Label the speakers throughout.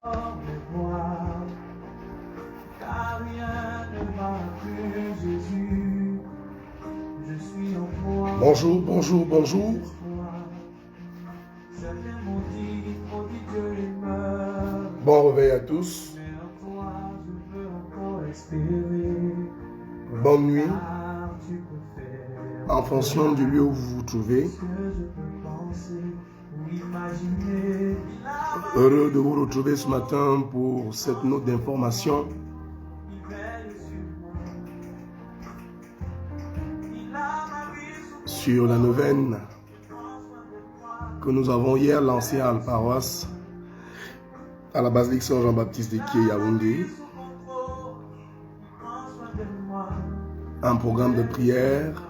Speaker 1: Car rien ne va plus, Jésus. Je suis en toi.
Speaker 2: Bonjour, bonjour, bonjour.
Speaker 1: Certains m'ont dit, Dieu est mort.
Speaker 2: Bon réveil à tous.
Speaker 1: Mais en toi, je peux encore espérer.
Speaker 2: Bonne nuit.
Speaker 1: Car tu peux faire
Speaker 2: En fonction du lieu où vous vous trouvez.
Speaker 1: ce que je peux penser ou imaginer.
Speaker 2: Heureux de vous retrouver ce matin pour cette note d'information sur la neuvaine que nous avons hier lancée à Alparoise, à la basilique Saint-Jean-Baptiste de Ké Yaoundé. Un programme de prière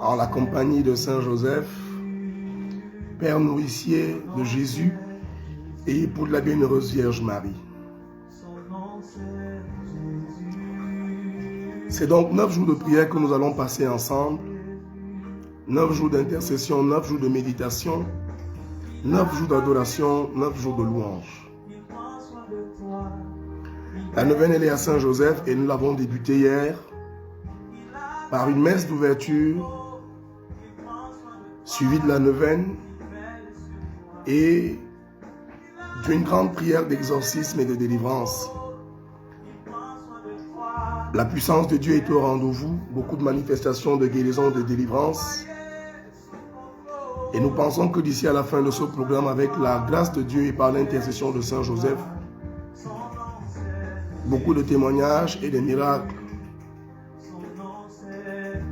Speaker 2: en la compagnie de Saint Joseph, Père nourricier de Jésus et époux de la bienheureuse Vierge Marie. C'est donc 9 jours de prière que nous allons passer ensemble. 9 jours d'intercession, 9 jours de méditation, 9 jours d'adoration, 9 jours de louange. La neuvaine elle est à Saint Joseph et nous l'avons débutée hier par une messe d'ouverture suivie de la neuvaine et d'une grande prière d'exorcisme et de délivrance. La puissance de Dieu est au rendez-vous, beaucoup de manifestations de guérison et de délivrance. Et nous pensons que d'ici à la fin de ce programme, avec la grâce de Dieu et par l'intercession de Saint Joseph, beaucoup de témoignages et de miracles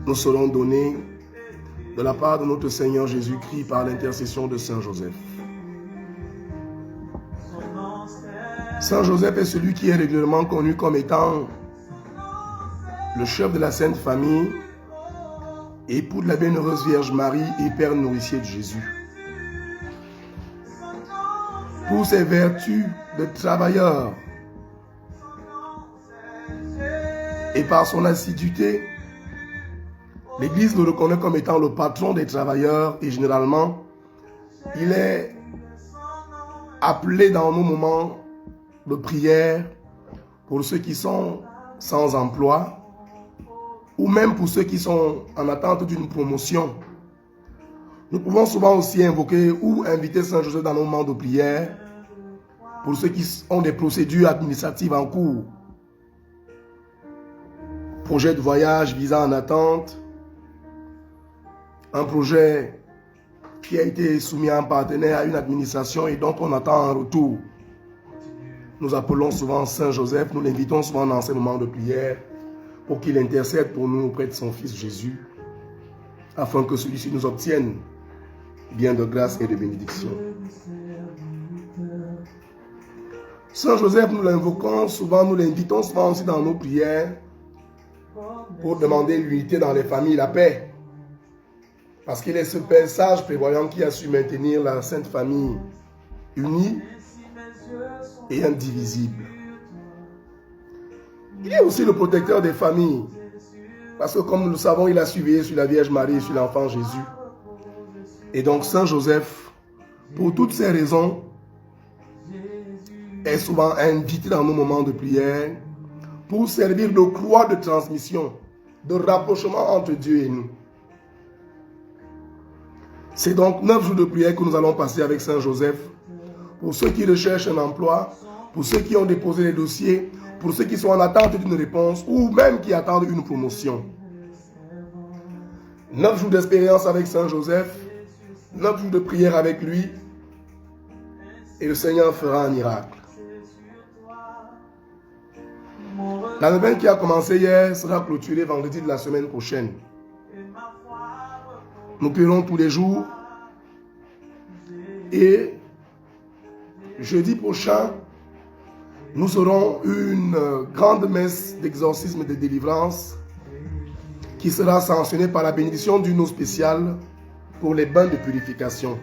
Speaker 2: nous seront donnés de la part de notre Seigneur Jésus-Christ par l'intercession de Saint Joseph. Saint Joseph est celui qui est régulièrement connu comme étant le chef de la Sainte Famille, époux de la bienheureuse Vierge Marie et Père nourricier de Jésus. Pour ses vertus de travailleur et par son assiduité, l'Église le reconnaît comme étant le patron des travailleurs et généralement, il est appelé dans nos moments de prière pour ceux qui sont sans emploi ou même pour ceux qui sont en attente d'une promotion. Nous pouvons souvent aussi invoquer ou inviter Saint Joseph dans nos moments de prière pour ceux qui ont des procédures administratives en cours. Projet de voyage, visa en attente, un projet qui a été soumis à un partenaire, à une administration et dont on attend un retour. Nous appelons souvent Saint Joseph, nous l'invitons souvent dans ces moments de prière pour qu'il intercède pour nous auprès de son Fils Jésus, afin que celui-ci nous obtienne bien de grâce et de bénédiction. Saint Joseph, nous l'invoquons souvent, nous l'invitons souvent aussi dans nos prières pour demander l'unité dans les familles, la paix. Parce qu'il est ce Père sage, prévoyant, qui a su maintenir la Sainte Famille unie et indivisible. Il est aussi le protecteur des familles. Parce que comme nous le savons, il a su veiller sur la Vierge Marie et sur l'enfant Jésus. Et donc Saint Joseph, pour toutes ces raisons, est souvent invité dans nos moments de prière pour servir de croix de transmission, de rapprochement entre Dieu et nous. C'est donc 9 jours de prière que nous allons passer avec Saint Joseph. Pour ceux qui recherchent un emploi, pour ceux qui ont déposé les dossiers, pour ceux qui sont en attente d'une réponse ou même qui attendent une promotion. 9 jours d'expérience avec Saint Joseph, 9 jours de prière avec lui et le Seigneur fera un miracle. La neuvaine qui a commencé hier sera clôturée vendredi de la semaine prochaine. Nous prierons tous les jours et jeudi prochain, nous aurons une grande messe d'exorcisme et de délivrance qui sera sanctionnée par la bénédiction d'une eau spéciale pour les bains de purification.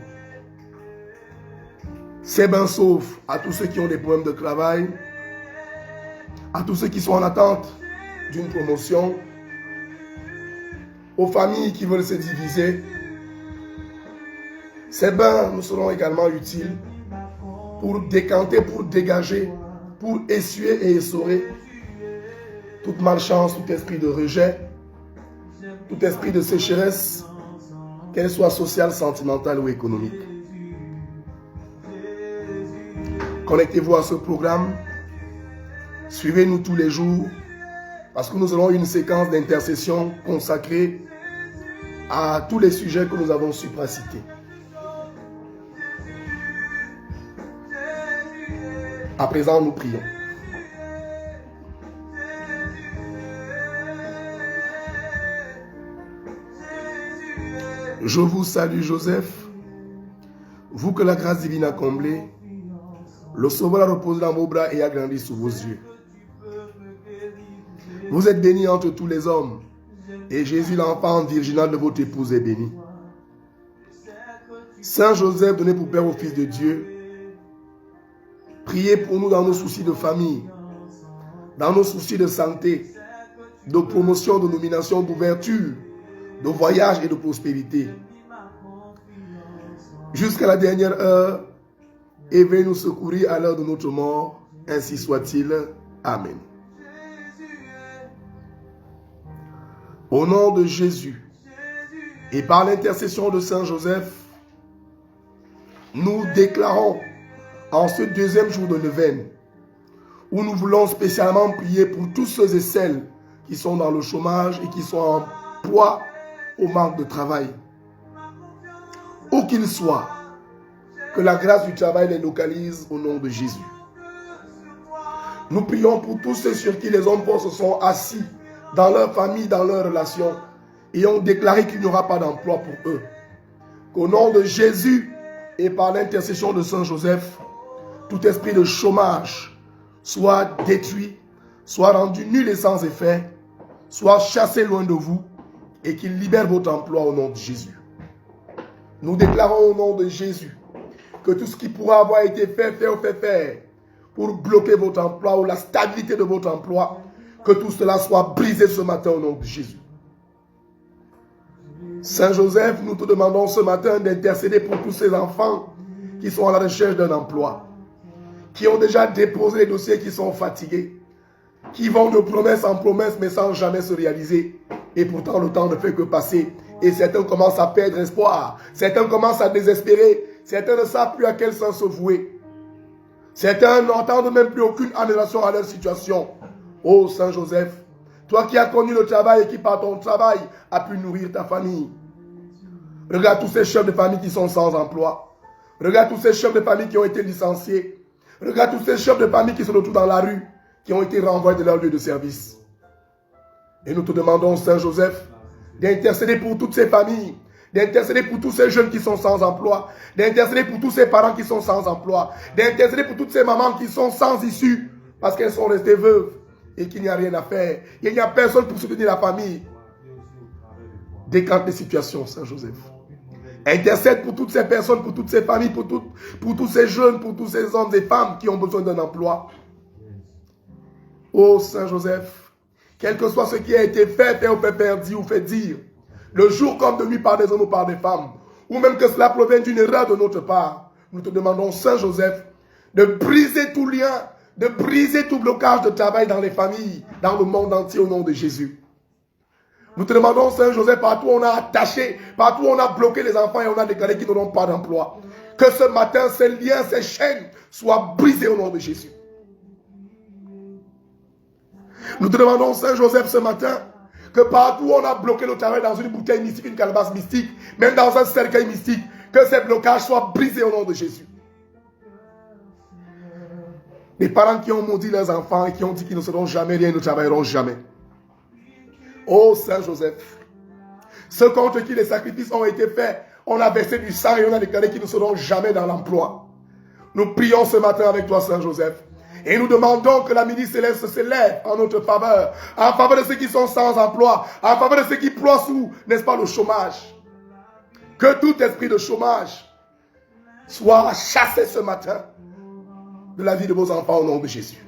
Speaker 2: Ces bains sauvent à tous ceux qui ont des problèmes de travail, à tous ceux qui sont en attente d'une promotion, aux familles qui veulent se diviser. Ces bains nous seront également utiles pour décanter, pour dégager, pour essuyer et essorer toute malchance, tout esprit de rejet, tout esprit de sécheresse, qu'elle soit sociale, sentimentale ou économique. Connectez-vous à ce programme. Suivez-nous tous les jours parce que nous aurons une séquence d'intercession consacrée à tous les sujets que nous avons supracités. À présent, nous prions. Je vous salue, Joseph, vous que la grâce divine a comblé. Le Sauveur a reposé dans vos bras et a grandi sous vos yeux. Vous êtes béni entre tous les hommes, et Jésus, l'enfant virginal de votre épouse, est béni. Saint Joseph, donné pour Père au Fils de Dieu, priez pour nous dans nos soucis de famille, dans nos soucis de santé, de promotion, de nomination, d'ouverture, de voyage et de prospérité. Jusqu'à la dernière heure, et veuillez nous secourir à l'heure de notre mort, ainsi soit-il. Amen. Au nom de Jésus et par l'intercession de Saint Joseph, nous déclarons en ce deuxième jour de neuvaine, où nous voulons spécialement prier pour tous ceux et celles qui sont dans le chômage et qui sont en proie au manque de travail. Où qu'ils soient, que la grâce du travail les localise au nom de Jésus. Nous prions pour tous ceux sur qui les hommes se sont assis dans leur famille, dans leurs relations, et ont déclaré qu'il n'y aura pas d'emploi pour eux. Qu'au nom de Jésus et par l'intercession de Saint Joseph, tout esprit de chômage soit détruit, soit rendu nul et sans effet, soit chassé loin de vous, et qu'il libère votre emploi au nom de Jésus. Nous déclarons au nom de Jésus que tout ce qui pourra avoir été fait pour bloquer votre emploi ou la stabilité de votre emploi, que tout cela soit brisé ce matin au nom de Jésus. Saint Joseph, nous te demandons ce matin d'intercéder pour tous ces enfants qui sont à la recherche d'un emploi, qui ont déjà déposé les dossiers, qui sont fatigués, qui vont de promesse en promesse mais sans jamais se réaliser. Et pourtant le temps ne fait que passer et certains commencent à perdre espoir, certains commencent à désespérer, certains ne savent plus à quel sens se vouer. Certains n'entendent même plus aucune annulation à leur situation. Ô Saint Joseph, toi qui as connu le travail et qui par ton travail as pu nourrir ta famille. Regarde tous ces chefs de famille qui sont sans emploi. Regarde tous ces chefs de famille qui ont été licenciés. Regarde tous ces chefs de famille qui se retrouvent dans la rue, qui ont été renvoyés de leur lieu de service. Et nous te demandons, Saint Joseph, d'intercéder pour toutes ces familles, d'intercéder pour tous ces jeunes qui sont sans emploi, d'intercéder pour tous ces parents qui sont sans emploi, d'intercéder pour toutes ces mamans qui sont sans issue, parce qu'elles sont restées veuves et qu'il n'y a rien à faire. Il n'y a personne pour soutenir la famille. Décante les situations, Saint Joseph. Intercède pour toutes ces personnes, pour toutes ces familles, pour tous ces jeunes, pour tous ces hommes et femmes qui ont besoin d'un emploi. Ô Saint Joseph, quel que soit ce qui a été fait ou fait dire ou fait dire, le jour comme de nuit par des hommes ou par des femmes, ou même que cela provienne d'une erreur de notre part, nous te demandons, Saint Joseph, de briser tout lien, de briser tout blocage de travail dans les familles, dans le monde entier au nom de Jésus. Nous te demandons, Saint Joseph, partout où on a attaché, partout où on a bloqué les enfants et on a déclaré qu'ils n'auront pas d'emploi, que ce matin, ces liens, ces chaînes soient brisés au nom de Jésus. Nous te demandons, Saint Joseph, ce matin, que partout où on a bloqué le travail dans une bouteille mystique, une calebasse mystique, même dans un cercueil mystique, que ces blocages soient brisés au nom de Jésus. Les parents qui ont maudit leurs enfants et qui ont dit qu'ils ne seront jamais rien, ils ne travailleront jamais. Ô Saint Joseph, ceux contre qui les sacrifices ont été faits, on a versé du sang et on a déclaré qu'ils ne seront jamais dans l'emploi. Nous prions ce matin avec toi, Saint Joseph. Et nous demandons que la ministre céleste se lève en notre faveur, en faveur de ceux qui sont sans emploi, en faveur de ceux qui ploient sous, n'est-ce pas, le chômage. Que tout esprit de chômage soit chassé ce matin de la vie de vos enfants au nom de Jésus.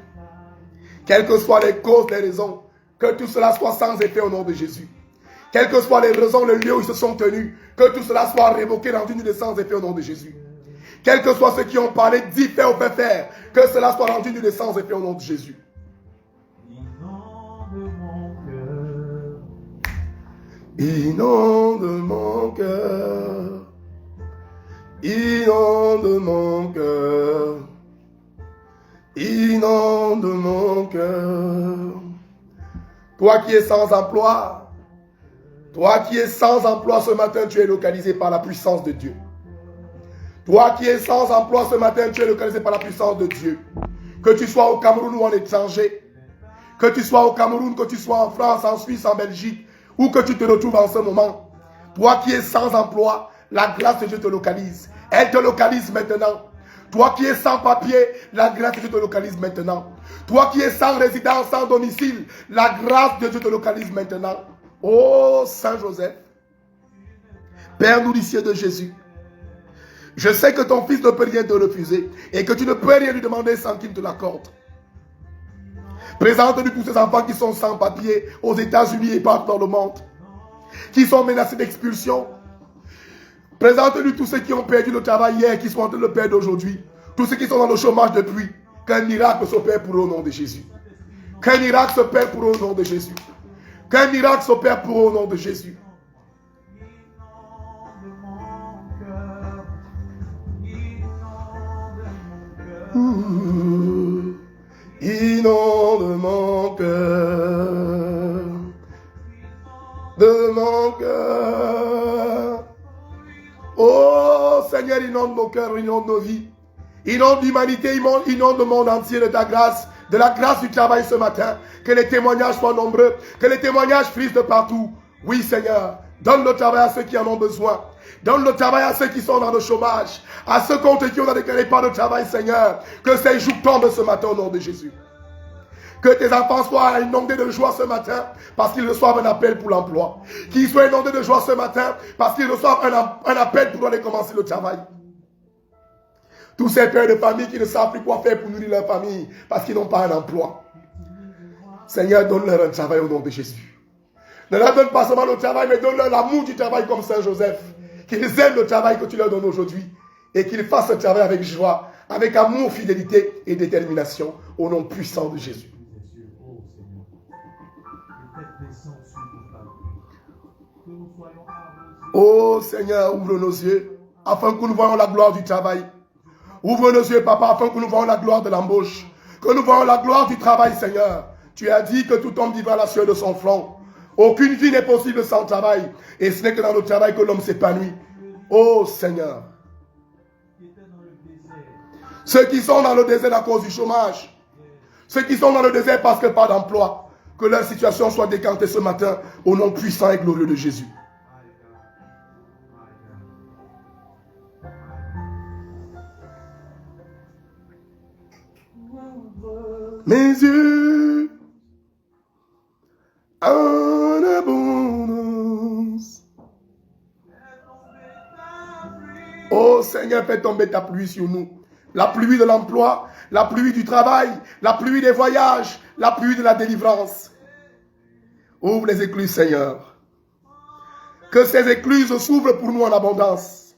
Speaker 2: Quelles que soient les causes, les raisons, que tout cela soit sans effet au nom de Jésus. Quelles que soient les raisons, le lieu où ils se sont tenus, que tout cela soit révoqué, rendu nul et sans effet au nom de Jésus. Quels que soient ceux qui ont parlé, dis, fais ou fais faire. Que cela soit rendu d'une naissance et fait au nom de Jésus. Inonde mon cœur. Inonde mon cœur. Inonde mon cœur. Toi qui es sans emploi, toi qui es sans emploi ce matin, tu es localisé par la puissance de Dieu. Toi qui es sans emploi ce matin, tu es localisé par la puissance de Dieu. Que tu sois au Cameroun ou en étranger, que tu sois au Cameroun, que tu sois en France, en Suisse, en Belgique, où que tu te retrouves en ce moment. Toi qui es sans emploi, la grâce de Dieu te localise. Elle te localise maintenant. Toi qui es sans papier, la grâce de Dieu te localise maintenant. Toi qui es sans résidence, sans domicile, la grâce de Dieu te localise maintenant. Oh Saint Joseph, Père nourricier de Jésus, je sais que ton fils ne peut rien te refuser et que tu ne peux rien lui demander sans qu'il te l'accorde. Présente-lui tous ces enfants qui sont sans papier aux États-Unis et partout dans le monde, qui sont menacés d'expulsion. Présente-lui tous ceux qui ont perdu le travail hier, qui sont en train de le perdre aujourd'hui. Tous ceux qui sont dans le chômage depuis. Qu'un miracle s'opère pour eux au nom de Jésus. Qu'un miracle s'opère pour eux au nom de Jésus. Qu'un miracle s'opère pour eux au nom de Jésus. Inonde mon cœur. De mon cœur. Oh Seigneur, inonde nos cœurs, inonde nos vies. Inonde l'humanité, inonde le monde entier de ta grâce, de la grâce du travail ce matin. Que les témoignages soient nombreux, que les témoignages frisent de partout. Oui Seigneur, donne le travail à ceux qui en ont besoin. Donne le travail à ceux qui sont dans le chômage, à ceux contre qui on a déclaré pas de travail Seigneur. Que ces jours tombent ce matin au nom de Jésus. Que tes enfants soient inondés de joie ce matin parce qu'ils reçoivent un appel pour l'emploi. Qu'ils soient inondés de joie ce matin parce qu'ils reçoivent un appel pour aller commencer le travail. Tous ces pères de famille qui ne savent plus quoi faire pour nourrir leur famille parce qu'ils n'ont pas un emploi. Seigneur, donne-leur un travail au nom de Jésus. Ne leur donne pas seulement le travail, mais donne-leur l'amour du travail comme Saint Joseph. Qu'ils aiment le travail que tu leur donnes aujourd'hui et qu'ils fassent ce travail avec joie, avec amour, fidélité et détermination au nom puissant de Jésus. Oh Seigneur, ouvre nos yeux afin que nous voyons la gloire du travail. Ouvre nos yeux, Papa, afin que nous voyons la gloire de l'embauche. Que nous voyons la gloire du travail, Seigneur. Tu as dit que tout homme vivra la sueur de son front. Aucune vie n'est possible sans travail. Et ce n'est que dans le travail que l'homme s'épanouit. Oh Seigneur. Ceux qui sont dans le désert à cause du chômage. Ceux qui sont dans le désert parce que pas d'emploi. Que leur situation soit décantée ce matin au nom puissant et glorieux de Jésus. Mes yeux en abondance. Oh Seigneur, fais tomber ta pluie sur nous. La pluie de l'emploi, la pluie du travail, la pluie des voyages, la pluie de la délivrance. Ouvre les écluses, Seigneur. Que ces écluses s'ouvrent pour nous en abondance.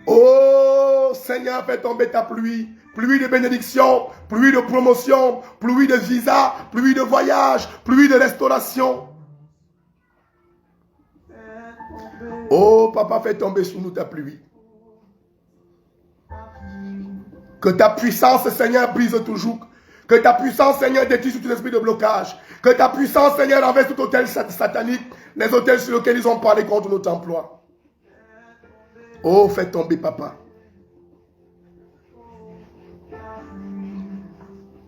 Speaker 2: Oh Seigneur, fais tomber ta pluie. Pluie de bénédiction, pluie de promotion, pluie de visa, pluie de voyage, pluie de restauration. Oh Papa, fais tomber sur nous ta pluie. Que ta puissance, Seigneur, brise tout joug. Que ta puissance, Seigneur, détruise tout esprit de blocage. Que ta puissance, Seigneur, renverse tout hôtel satanique, les hôtels sur lesquels ils ont parlé contre notre emploi. Oh, fais tomber, Papa.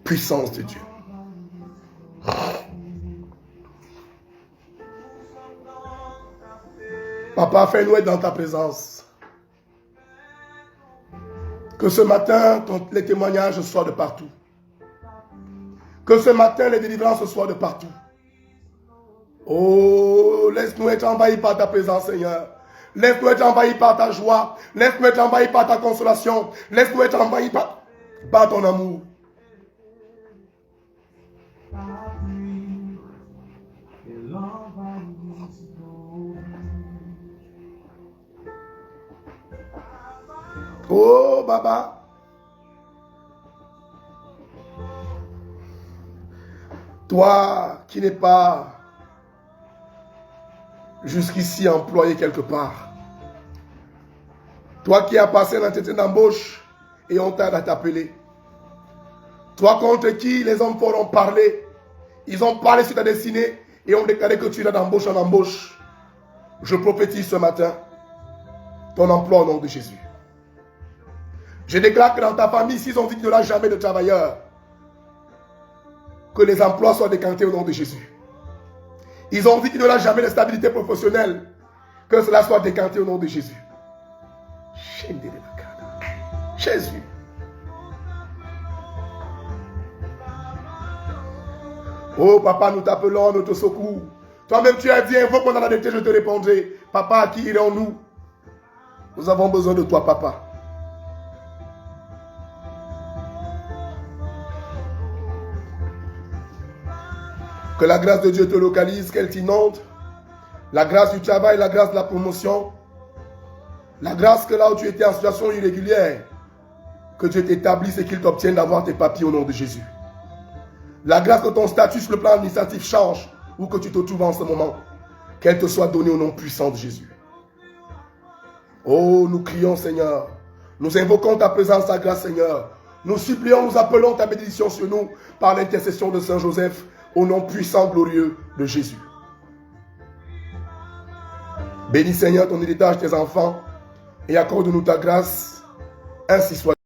Speaker 2: Puissance de Dieu. Papa, fais-nous être dans ta présence. Que ce matin, les témoignages soient de partout. Que ce matin, les délivrances soient de partout. Oh, laisse-nous être envahis par ta présence, Seigneur. Laisse-nous être envahis par ta joie. Laisse-nous être envahis par ta consolation. Laisse-nous être envahis par ton amour. Oh, Baba. Toi qui n'es pas jusqu'ici employé quelque part. Toi qui as passé l'entretien d'embauche et on t'a t'appeler. Toi contre qui les hommes forts ont parlé. Ils ont parlé sur ta destinée et ont déclaré que tu es d'embauche en embauche. Je prophétise ce matin ton emploi au nom de Jésus. Je déclare que dans ta famille, s'ils ont dit qu'il n'y aura jamais de travailleurs, que les emplois soient décantés au nom de Jésus. Ils ont dit qu'il n'y aura jamais de stabilité professionnelle, que cela soit décanté au nom de Jésus. Jésus. Oh papa, nous t'appelons, nous te secours. Toi-même tu as dit, invoque-moi dans la détresse, je te répondrai. Papa, à qui irons-nous? Nous avons besoin de toi, papa. Que la grâce de Dieu te localise, qu'elle t'inonde. La grâce du travail, la grâce de la promotion. La grâce que là où tu étais en situation irrégulière, que Dieu t'établisse et qu'il t'obtienne d'avoir tes papiers au nom de Jésus. La grâce que ton statut sur le plan administratif change, où que tu te trouves en ce moment, qu'elle te soit donnée au nom puissant de Jésus. Oh, nous crions Seigneur, nous invoquons ta présence, ta grâce Seigneur. Nous supplions, nous appelons ta bénédiction sur nous par l'intercession de Saint Joseph, au nom puissant, glorieux de Jésus. Bénis Seigneur ton héritage, tes enfants, et accorde-nous ta grâce, ainsi soit.